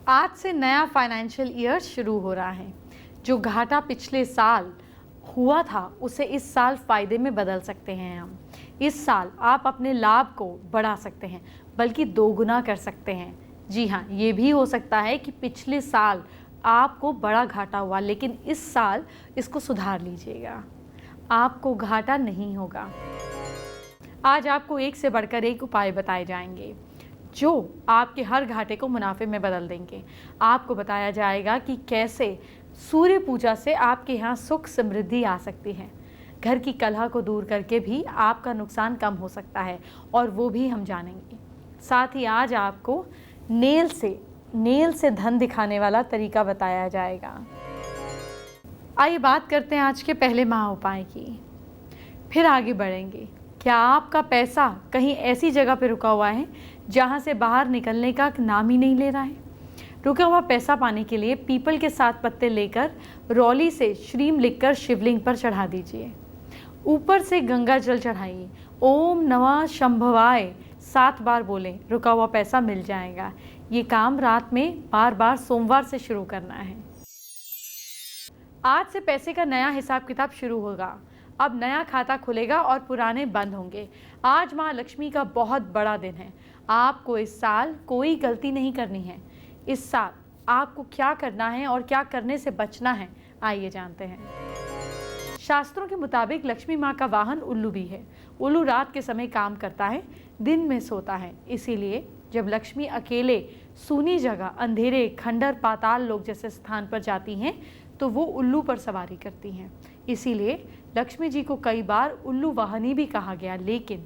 आज से नया फाइनेंशियल ईयर शुरू हो रहा है। जो घाटा पिछले साल हुआ था उसे इस साल फायदे में बदल सकते हैं हम। इस साल आप अपने लाभ को बढ़ा सकते हैं, बल्कि दोगुना कर सकते हैं। जी हाँ, ये भी हो सकता है कि पिछले साल आपको बड़ा घाटा हुआ, लेकिन इस साल इसको सुधार लीजिएगा, आपको घाटा नहीं होगा। आज आपको एक से बढ़कर एक उपाय बताए जाएंगे जो आपके हर घाटे को मुनाफे में बदल देंगे। आपको बताया जाएगा कि कैसे सूर्य पूजा से आपके यहाँ सुख समृद्धि आ सकती है। घर की कलह को दूर करके भी आपका नुकसान कम हो सकता है, और वो भी हम जानेंगे। साथ ही आज आपको नेल से धन दिखाने वाला तरीका बताया जाएगा। आइए बात करते हैं आज के पहले महा उपाय की, फिर आगे बढ़ेंगे। क्या आपका पैसा कहीं ऐसी जगह पर रुका हुआ है जहां से बाहर निकलने का नाम ही नहीं ले रहा है? रुका हुआ पैसा पाने के लिए पीपल के 7 पत्ते लेकर रौली से श्रीम लिखकर शिवलिंग पर चढ़ा दीजिए। ऊपर से गंगा जल चढ़ाइए। ओम नमः शंभवाय 7 बार बोलें, रुका हुआ पैसा मिल जाएगा। ये काम रात में बार बार सोमवार से शुरू करना है। आज से पैसे का नया हिसाब किताब शुरू होगा। अब नया खाता खुलेगा और पुराने बंद होंगे। आज माँ लक्ष्मी का बहुत बड़ा दिन है। आपको इस साल कोई गलती नहीं करनी है। इस साल आपको क्या करना है और क्या करने से बचना है, आइए जानते हैं। शास्त्रों के मुताबिक लक्ष्मी माँ का वाहन उल्लू भी है। उल्लू रात के समय काम करता है, दिन में सोता है। इसीलिए जब लक्ष्मी अकेले सूनी जगह, अंधेरे, खंडर, पाताल लोक जैसे स्थान पर जाती हैं तो वो उल्लू पर सवारी करती हैं। इसीलिए लक्ष्मी जी को कई बार उल्लू वाहनी भी कहा गया। लेकिन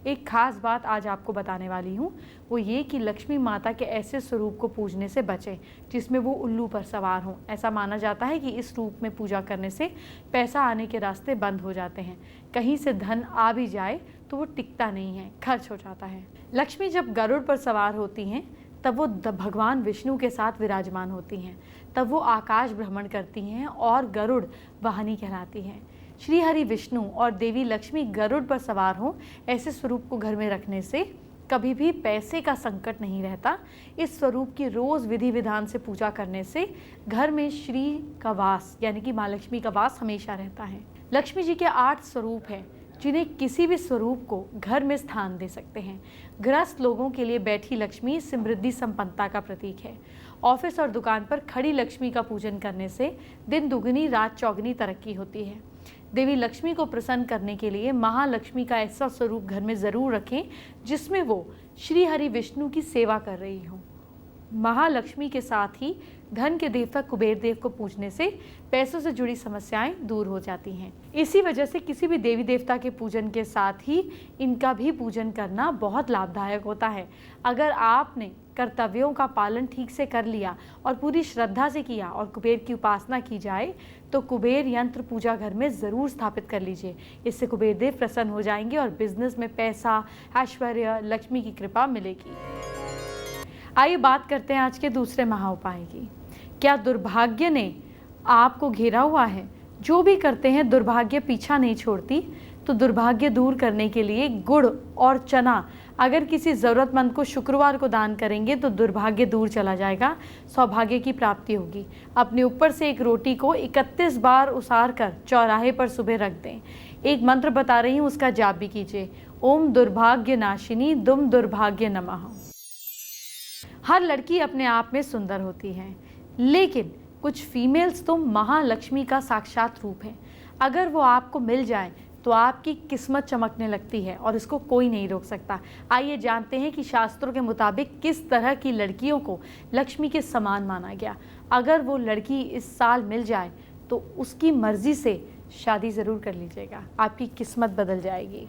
एक खास बात आज आपको बताने वाली हूँ, वो ये कि लक्ष्मी माता के ऐसे स्वरूप को पूजने से बचें जिसमें वो उल्लू पर सवार हों। ऐसा माना जाता है कि इस रूप में पूजा करने से पैसा आने के रास्ते बंद हो जाते हैं। कहीं से धन आ भी जाए तो वो टिकता नहीं है, खर्च हो जाता है। लक्ष्मी जब गरुड़ पर सवार होती हैं तब वो भगवान विष्णु के साथ विराजमान होती हैं। तब वो आकाश भ्रमण करती हैं और गरुड़ वाहनी कहलाती हैं। श्री हरि विष्णु और देवी लक्ष्मी गरुड़ पर सवार हों, ऐसे स्वरूप को घर में रखने से कभी भी पैसे का संकट नहीं रहता। इस स्वरूप की रोज विधि विधान से पूजा करने से घर में श्री का वास यानी कि माँ लक्ष्मी का वास हमेशा रहता है। लक्ष्मी जी के 8 स्वरूप हैं जिन्हें किसी भी स्वरूप को घर में स्थान दे सकते हैं। गृहस्थ लोगों के लिए बैठी लक्ष्मी समृद्धि संपन्नता का प्रतीक है। ऑफिस और दुकान पर खड़ी लक्ष्मी का पूजन करने से दिन दुगनी रात चौगनी तरक्की होती है। देवी लक्ष्मी को प्रसन्न करने के लिए महालक्ष्मी का ऐसा स्वरूप घर में जरूर रखें जिसमें वो श्री हरि विष्णु की सेवा कर रही हो। महालक्ष्मी के साथ ही धन के देवता कुबेर देव को पूजने से पैसों से जुड़ी समस्याएं दूर हो जाती हैं। इसी वजह से किसी भी देवी देवता के पूजन के साथ ही इनका भी पूजन करना बहुत लाभदायक होता है। अगर आपने कर्तव्यों का पालन ठीक से कर लिया और पूरी श्रद्धा से किया और कुबेर की उपासना की जाए तो कुबेर यंत्र पूजा घर में ज़रूर स्थापित कर लीजिए। इससे कुबेर देव प्रसन्न हो जाएंगे और बिजनेस में पैसा, ऐश्वर्य, लक्ष्मी की कृपा मिलेगी। आइए बात करते हैं आज के दूसरे महा उपाय की। क्या दुर्भाग्य ने आपको घेरा हुआ है? जो भी करते हैं दुर्भाग्य पीछा नहीं छोड़ती। तो दुर्भाग्य दूर करने के लिए गुड़ और चना अगर किसी ज़रूरतमंद को शुक्रवार को दान करेंगे तो दुर्भाग्य दूर चला जाएगा, सौभाग्य की प्राप्ति होगी। अपने ऊपर से एक रोटी को 31 बार उसार कर चौराहे पर सुबह रख दें। एक मंत्र बता रही हूँ, उसका जाप भी कीजिए। ओम दुर्भाग्य नाशिनी दुम दुर्भाग्य नमः। हर लड़की अपने आप में सुंदर होती है, लेकिन कुछ फीमेल्स तो महालक्ष्मी का साक्षात रूप है। अगर वो आपको मिल जाए तो आपकी किस्मत चमकने लगती है और इसको कोई नहीं रोक सकता। आइए जानते हैं कि शास्त्रों के मुताबिक किस तरह की लड़कियों को लक्ष्मी के समान माना गया। अगर वो लड़की इस साल मिल जाए तो उसकी मर्जी से शादी ज़रूर कर लीजिएगा, आपकी किस्मत बदल जाएगी।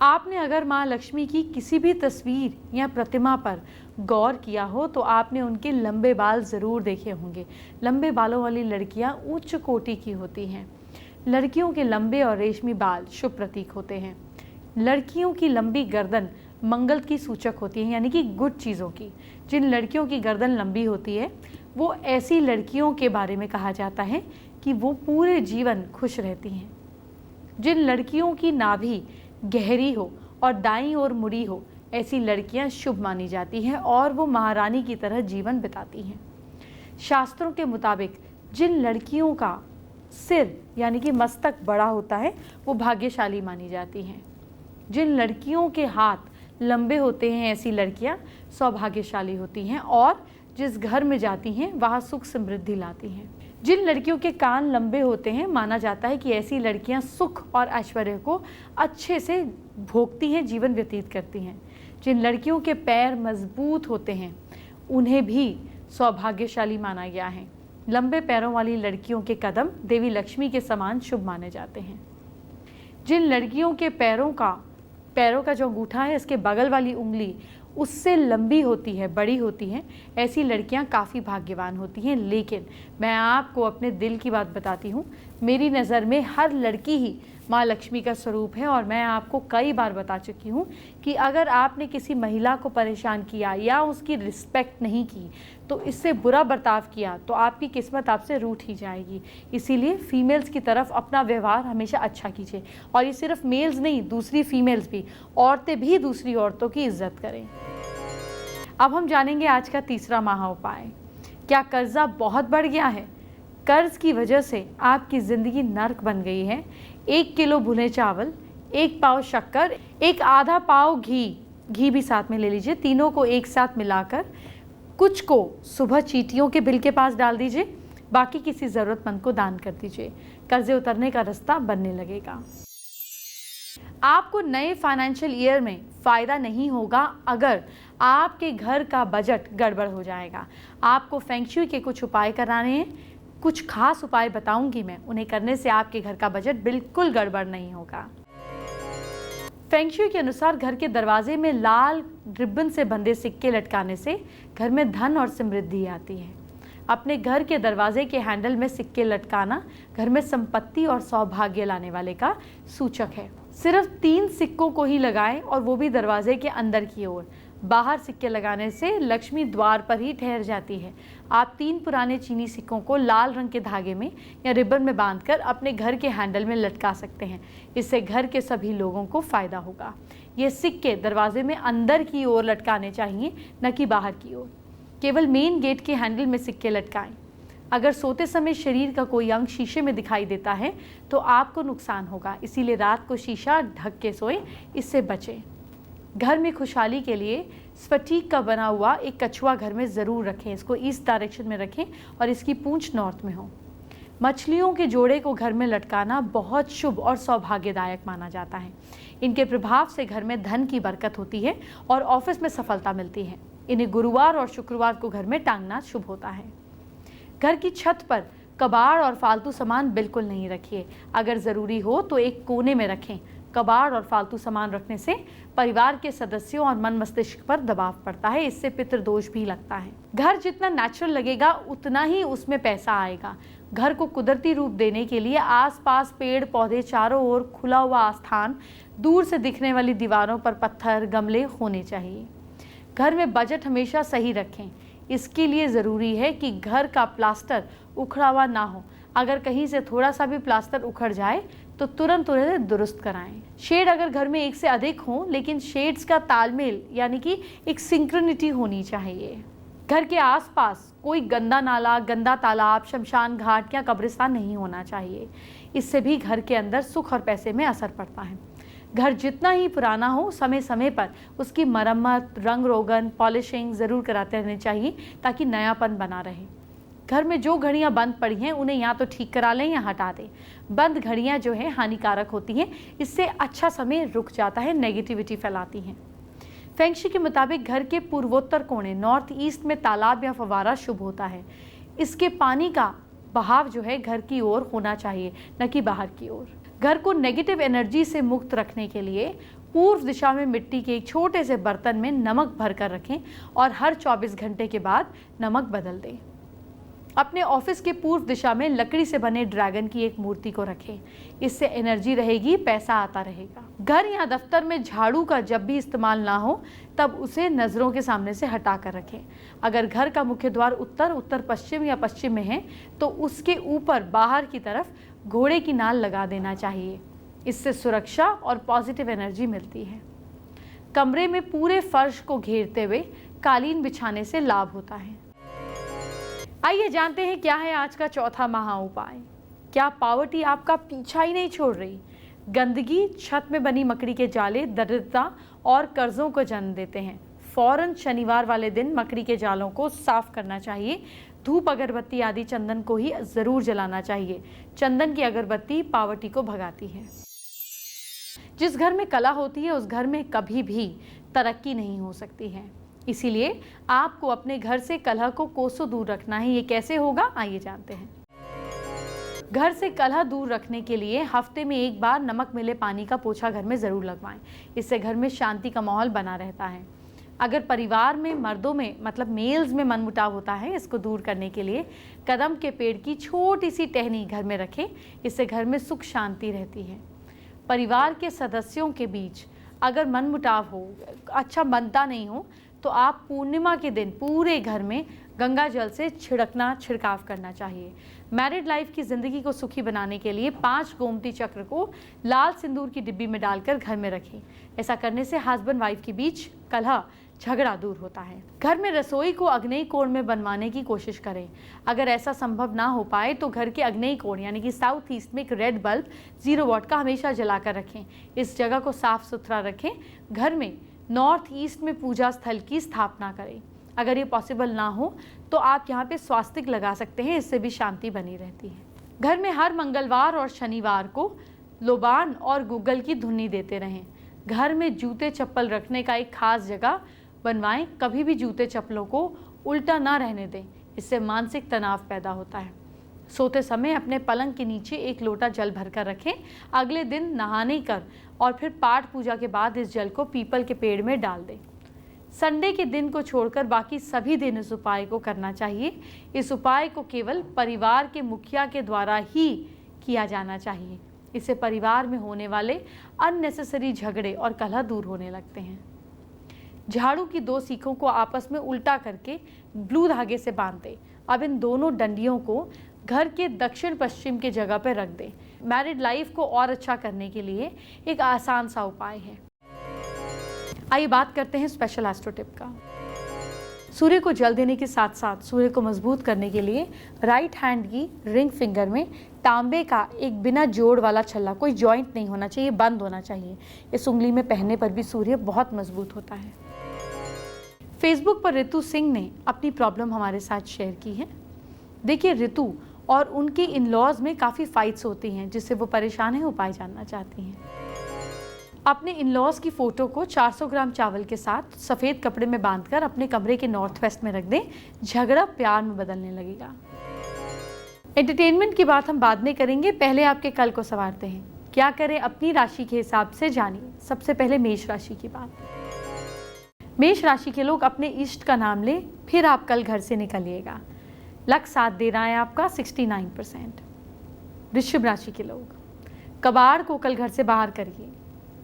आपने अगर माँ लक्ष्मी की किसी भी तस्वीर या प्रतिमा पर गौर किया हो तो आपने उनके लंबे बाल ज़रूर देखे होंगे। लंबे बालों वाली लड़कियाँ उच्च कोटि की होती हैं। लड़कियों के लंबे और रेशमी बाल शुभ प्रतीक होते हैं। लड़कियों की लंबी गर्दन मंगल की सूचक होती है, यानी कि गुड चीज़ों की। जिन लड़कियों की गर्दन लंबी होती है वो ऐसी लड़कियों के बारे में कहा जाता है कि वो पूरे जीवन खुश रहती हैं। जिन लड़कियों की नाभि गहरी हो और दाईं ओर मुड़ी हो, ऐसी लड़कियां शुभ मानी जाती हैं और वो महारानी की तरह जीवन बिताती हैं। शास्त्रों के मुताबिक जिन लड़कियों का सिर यानी कि मस्तक बड़ा होता है वो भाग्यशाली मानी जाती हैं। जिन लड़कियों के हाथ लंबे होते हैं ऐसी लड़कियां सौभाग्यशाली होती हैं और जिस घर में जाती हैं वहाँ सुख समृद्धि लाती हैं। जिन लड़कियों के कान लंबे होते हैं माना जाता है कि ऐसी लड़कियां सुख और ऐश्वर्य को अच्छे से भोगती हैं, जीवन व्यतीत करती हैं। जिन लड़कियों के पैर मजबूत होते हैं उन्हें भी सौभाग्यशाली माना गया है। लंबे पैरों वाली लड़कियों के कदम देवी लक्ष्मी के समान शुभ माने जाते हैं। जिन लड़कियों के पैरों का जो अंगूठा है इसके बगल वाली उंगली उससे लंबी होती है, बड़ी होती हैं, ऐसी लड़कियां काफ़ी भाग्यवान होती हैं। लेकिन मैं आपको अपने दिल की बात बताती हूँ, मेरी नज़र में हर लड़की ही माँ लक्ष्मी का स्वरूप है और मैं आपको कई बार बता चुकी हूँ कि अगर आपने किसी महिला को परेशान किया या उसकी रिस्पेक्ट नहीं की तो इससे बुरा बर्ताव किया तो आपकी किस्मत आपसे रूठ ही जाएगी। इसीलिए फीमेल्स की तरफ अपना व्यवहार हमेशा अच्छा कीजिए। और ये सिर्फ मेल्स नहीं, दूसरी फीमेल्स भी, औरतें भी दूसरी औरतों की इज्जत करें। अब हम जानेंगे आज का तीसरा महा उपाय। क्या कर्जा बहुत बढ़ गया है? कर्ज की वजह से आपकी ज़िंदगी नर्क बन गई है? 1 किलो भुने चावल, 1 पाव शक्कर, एक आधा पाव घी भी साथ में ले लीजिए। तीनों को एक साथ मिलाकर कुछ को सुबह चींटियों के बिल के पास डाल दीजिए, बाकी किसी ज़रूरतमंद को दान कर दीजिए। कर्जे उतरने का रास्ता बनने लगेगा। आपको नए फाइनेंशियल ईयर में फ़ायदा नहीं होगा अगर आपके घर का बजट गड़बड़ हो जाएगा। आपको फेंग शुई के कुछ उपाय कराने हैं। कुछ खास उपाय बताऊंगी मैं, उन्हें करने से आपके घर का बजट बिल्कुल गड़बड़ नहीं होगा। फेंग शुई के अनुसार घर के दरवाजे में लाल रिबन से बंधे सिक्के लटकाने से घर में धन और समृद्धि आती है। अपने घर के दरवाजे के हैंडल में सिक्के लटकाना घर में संपत्ति और सौभाग्य लाने वाले का सूचक है। सिर्फ 3 सिक्कों को ही लगाएं और वो भी दरवाजे के अंदर की ओर। बाहर सिक्के लगाने से लक्ष्मी द्वार पर ही ठहर जाती है। आप 3 पुराने चीनी सिक्कों को लाल रंग के धागे में या रिबन में बांधकर अपने घर के हैंडल में लटका सकते हैं। इससे घर के सभी लोगों को फायदा होगा। ये सिक्के दरवाजे में अंदर की ओर लटकाने चाहिए, न कि बाहर की ओर। केवल मेन गेट के हैंडल में सिक्के लटकाएं। अगर सोते समय शरीर का कोई अंग शीशे में दिखाई देता है तो आपको नुकसान होगा, इसीलिए रात को शीशा ढक के सोएं, इससे बचें। घर में खुशहाली के लिए स्फटिक का बना हुआ एक कछुआ घर में ज़रूर रखें। इसको ईस्ट डायरेक्शन में रखें और इसकी पूंछ नॉर्थ में हो। मछलियों के जोड़े को घर में लटकाना बहुत शुभ और सौभाग्यदायक माना जाता है। इनके प्रभाव से घर में धन की बरकत होती है और ऑफिस में सफलता मिलती है। इन्हें गुरुवार और शुक्रवार को घर में टांगना शुभ होता है। घर की छत पर कबाड़ और फालतू सामान बिल्कुल नहीं रखिए। अगर ज़रूरी हो तो एक कोने में रखें। कबाड़ और फालतू सामान रखने से परिवार के सदस्यों और मन मस्तिष्क पर दबाव पड़ता है, इससे पितृदोष भी लगता है। घर जितना नेचुरल लगेगा उतना ही उसमें पैसा आएगा। घर को कुदरती रूप देने के लिए आसपास पेड़ पौधे, चारों ओर खुला हुआ स्थान, दूर से दिखने वाली दीवारों पर पत्थर, गमले होने चाहिए। घर में बजट हमेशा सही रखें। इसके लिए ज़रूरी है कि घर का प्लास्टर उखड़ा हुआ ना हो। अगर कहीं से थोड़ा सा भी प्लास्टर उखड़ जाए तो तुरंत उन्हें दुरुस्त कराएं। शेड अगर घर में एक से अधिक हो, लेकिन शेड्स का तालमेल यानी कि एक सिंक्रोनिटी होनी चाहिए। घर के आसपास कोई गंदा नाला, गंदा तालाब, शमशान घाट या कब्रिस्तान नहीं होना चाहिए। इससे भी घर के अंदर सुख और पैसे में असर पड़ता है। घर जितना ही पुराना हो, समय समय पर उसकी मरम्मत, रंग रोगन, पॉलिशिंग ज़रूर कराते रहने चाहिए ताकि नयापन बना रहे। घर में जो घड़ियां बंद पड़ी हैं उन्हें या तो ठीक करा लें या हटा दें। बंद घड़ियां जो हैं हानिकारक होती हैं, इससे अच्छा समय रुक जाता है, नेगेटिविटी फैलाती हैं। फेंग शुई के मुताबिक घर के पूर्वोत्तर कोने, नॉर्थ ईस्ट में तालाब या फव्वारा शुभ होता है। इसके पानी का बहाव जो है घर की ओर होना चाहिए, न कि बाहर की ओर। घर को नेगेटिव एनर्जी से मुक्त रखने के लिए पूर्व दिशा में मिट्टी के एक छोटे से बर्तन में नमक भरकर रखें और हर 24 घंटे के बाद नमक बदल दें। अपने ऑफिस के पूर्व दिशा में लकड़ी से बने ड्रैगन की एक मूर्ति को रखें। इससे एनर्जी रहेगी, पैसा आता रहेगा। घर या दफ्तर में झाड़ू का जब भी इस्तेमाल ना हो तब उसे नज़रों के सामने से हटा कर रखें। अगर घर का मुख्य द्वार उत्तर, उत्तर पश्चिम या पश्चिम में है तो उसके ऊपर बाहर की तरफ घोड़े की नाल लगा देना चाहिए। इससे सुरक्षा और पॉजिटिव एनर्जी मिलती है। कमरे में पूरे फर्श को घेरते हुए कालीन बिछाने से लाभ होता है। आइए जानते हैं क्या है आज का चौथा महा उपाय। क्या पावर्टी आपका पीछा ही नहीं छोड़ रही? गंदगी, छत में बनी मकड़ी के जाले दरिद्रता और कर्जों को जन्म देते हैं। फौरन शनिवार वाले दिन मकड़ी के जालों को साफ करना चाहिए। धूप, अगरबत्ती आदि चंदन को ही जरूर जलाना चाहिए। चंदन की अगरबत्ती पावर्टी को भगाती है। जिस घर में कला होती है उस घर में कभी भी तरक्की नहीं हो सकती है। इसीलिए आपको अपने घर से कलह को कोसों दूर रखना है। ये कैसे होगा, आइए जानते हैं। घर से कलह दूर रखने के लिए हफ्ते में एक बार नमक मिले पानी का पोछा घर में जरूर लगवाएं। इससे घर में शांति का माहौल बना रहता है। अगर परिवार में मर्दों में मतलब मेल्स में मनमुटाव होता है, इसको दूर करने के लिए कदम के पेड़ की छोटी सी टहनी घर में रखें। इससे घर में सुख शांति रहती है। परिवार के सदस्यों के बीच अगर मनमुटाव हो, अच्छा बनता नहीं हो, तो आप पूर्णिमा के दिन पूरे घर में गंगा जल से छिड़काव करना चाहिए। मैरिड लाइफ की जिंदगी को सुखी बनाने के लिए 5 गोमती चक्र को लाल सिंदूर की डिब्बी में डालकर घर में रखें। ऐसा करने से हस्बैंड वाइफ के बीच कलह झगड़ा दूर होता है। घर में रसोई को आग्नेय कोण में बनवाने की कोशिश करें। अगर ऐसा संभव ना हो पाए तो घर के आग्नेय कोण यानी कि साउथ ईस्ट में एक रेड बल्ब 0 वॉट का हमेशा जलाकर रखें। इस जगह को साफ सुथरा रखें। घर में नॉर्थ ईस्ट में पूजा स्थल की स्थापना करें। अगर ये पॉसिबल ना हो तो आप यहाँ पे स्वास्तिक लगा सकते हैं, इससे भी शांति बनी रहती है। घर में हर मंगलवार और शनिवार को लोबान और गूगल की धुनी देते रहें। घर में जूते चप्पल रखने का एक खास जगह बनवाएं। कभी भी जूते चप्पलों को उल्टा ना रहने दें, इससे मानसिक तनाव पैदा होता है। सोते समय अपने पलंग के नीचे एक लोटा जल भरकर रखें। अगले दिन नहाने कर और फिर पाठ पूजा के बाद इस जल को पीपल के पेड़ में डाल दें। संडे के दिन को छोड़कर बाकी सभी दिन इस उपाय को करना चाहिए। इस उपाय को केवल परिवार के मुखिया के द्वारा ही किया जाना चाहिए। इससे परिवार में होने वाले अननेसेसरी झगड़े और कलह दूर होने लगते हैं। झाड़ू की 2 सीखों को आपस में उल्टा करके ब्लू धागे से बांध दें। अब इन दोनों डंडियों को घर के दक्षिण पश्चिम के जगह पर रख दें। मैरिड लाइफ को और अच्छा करने के लिए एक आसान सा उपाय है। आइए बात करते हैं स्पेशल एस्ट्रो टिप का। सूर्य को जल देने के साथ साथ सूर्य को मजबूत करने के लिए राइट हैंड की रिंग फिंगर में तांबे का एक बिना जोड़ वाला छल्ला, कोई जॉइंट नहीं होना चाहिए, बंद होना चाहिए। इस उंगली में पहनने पर भी सूर्य बहुत मजबूत होता है। फेसबुक पर ऋतु सिंह ने अपनी प्रॉब्लम हमारे साथ शेयर की है। देखिए, ऋतु और उनके इन लॉज में काफ़ी फाइट्स होती हैं, जिससे वो परेशान है, उपाय जानना चाहती हैं। अपने इन लॉज की फ़ोटो को 400 ग्राम चावल के साथ सफ़ेद कपड़े में बांधकर अपने कमरे के नॉर्थ वेस्ट में रख दें। झगड़ा प्यार में बदलने लगेगा। एंटरटेनमेंट की बात हम बाद में करेंगे, पहले आपके कल को संवारते हैं। क्या करें अपनी राशि के हिसाब से, जानिए। सबसे पहले मेष राशि की बात। मेष राशि के लोग अपने इष्ट का नाम लें, फिर आप कल घर से निकलिएगा। लक साथ दे रहा है आपका 69%। वृश्चिक राशि के लोग कबाड़ को कल घर से बाहर करिए।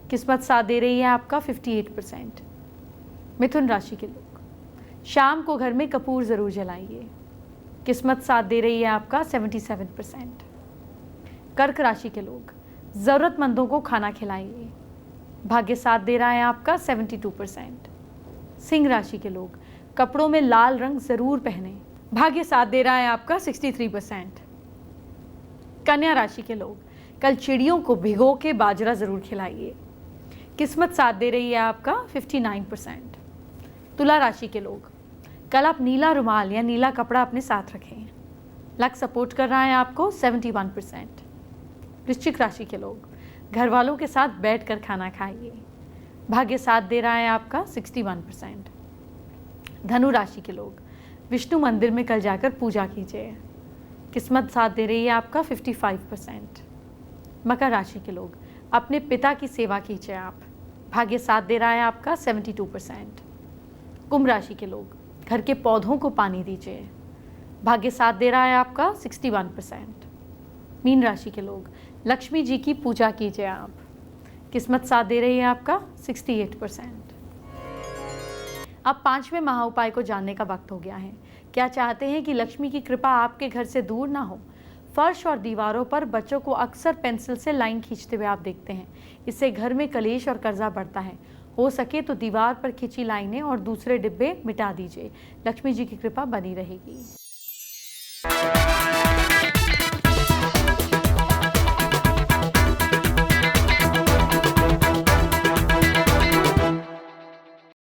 किस्मत साथ दे रही है आपका 58%। मिथुन राशि के लोग शाम को घर में कपूर ज़रूर जलाइए। किस्मत साथ दे रही है आपका 77%। कर्क राशि के लोग ज़रूरतमंदों को खाना खिलाइए। भाग्य साथ दे रहा है आपका 72%। सिंह राशि के लोग कपड़ों में लाल रंग ज़रूर पहने। भाग्य साथ दे रहा है आपका 63%। कन्या राशि के लोग कल चिड़ियों को भिगो के बाजरा ज़रूर खिलाइए। किस्मत साथ दे रही है आपका 59%। तुला राशि के लोग कल आप नीला रुमाल या नीला कपड़ा अपने साथ रखें। लक सपोर्ट कर रहा है आपको 71%। वृश्चिक राशि के लोग घर वालों के साथ बैठकर खाना खाइए। भाग्य साथ दे रहा है आपका 61%। धनु राशि के लोग विष्णु मंदिर में कल जाकर पूजा कीजिए। किस्मत साथ दे रही है आपका 55%। मकर राशि के लोग अपने पिता की सेवा कीजिए आप। भाग्य साथ दे रहा है आपका 72%। कुंभ राशि के लोग घर के पौधों को पानी दीजिए। भाग्य साथ दे रहा है आपका 61%। मीन राशि के लोग लक्ष्मी जी की पूजा कीजिए आप। किस्मत साथ दे रही है आपका 68%। अब 5वें महा उपाय को जानने का वक्त हो गया है। क्या चाहते हैं कि लक्ष्मी की कृपा आपके घर से दूर ना हो? फर्श और दीवारों पर बच्चों को अक्सर पेंसिल से लाइन खींचते हुए आप देखते हैं। इससे घर में कलेश और कर्जा बढ़ता है। हो सके तो दीवार पर खींची लाइनें और दूसरे डिब्बे मिटा दीजिए। लक्ष्मी जी की कृपा बनी रहेगी।